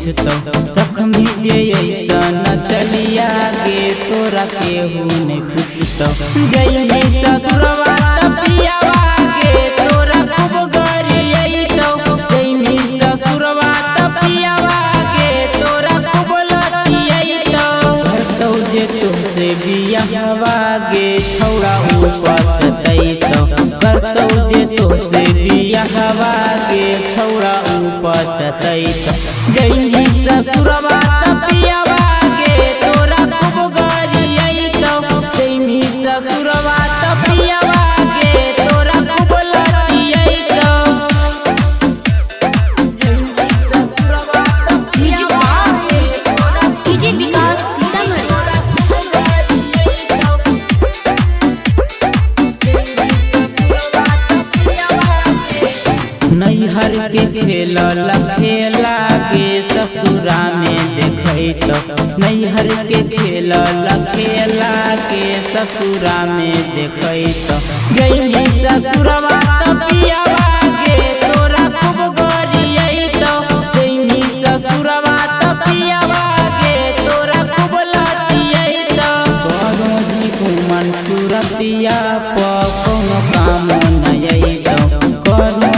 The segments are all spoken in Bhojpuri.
पूछतो रखमी जे ऐसा न चलिया गे तोरा केहू नहीं पूछतो गई ससुरवा तपियावा गे तोरा खूब गरियतो गई ससुरवा तपियावा गे तोरा खूब लतियतो करतो जे तुमसे बियाहवा गे छौड़ा उपचतैतो करतो जे तुमसे बियाहवा गे छौड़ा उपचतैतो गई ससुरवा तपियावा गे तोरा खूब गरियतो गई ससुरवा तपियावा गे तोरा खूब लतियतो गई ससुरवा तपियावा गे तोरा डीजे विकास सीतामढ़ी नैहर के खेला गे ससुरा में देखैतो नैहर के खेला गे ससुरा में देखैतो गई ससुरवा तपियावा गे तोरा खूब गरियतो गई ससुरवा तपियावा गे तोरा खूब लतियतो करो जी घुमन सुरतिया प कोनो काम नयतो करो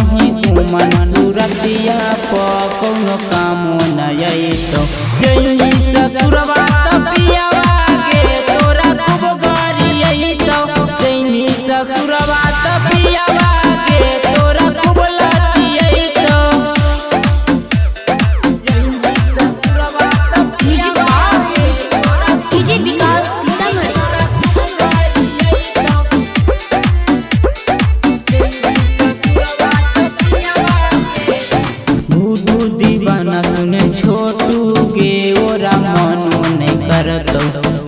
मन सुरतिया प कोनो काम नयतो गई ससुरवा तपियावा गे तोरा खूब गरियतो गई ससुरवा तपियावा गे तोरा खूब लतियतो गई ससुरवा तपियावा गे तोरा डीजे विकास सीतामढ़ी दीवाना सुने छोटू गे ओरा मनो नहीं करतो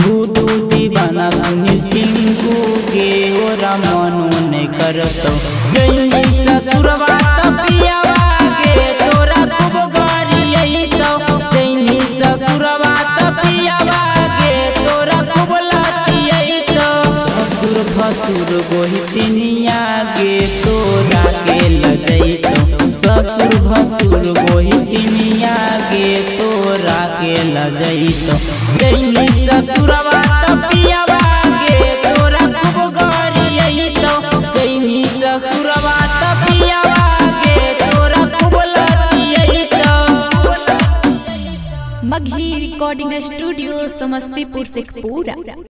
भूदू दीवाना सुने टिंकू गे ओरा मनो नहीं करतो गई ससुरवा तपियावा गे तोरा खूब गरियतो गई ससुरवा तपियावा गे तोरा खूब लतियतो ससुर भसुर गोहितिनिया गे तोरा के लजैतो ससुर भसुर गोहितिनिया गे तोरा के लजैतो गई ससुरवा तपियावा गे तोरा खूब गरियतो गई ससुरवा तपियावा गे तोरा खूब लतियतो मगही रिकॉर्डिंग स्टूडियो समस्तीपुर शेखपुरा।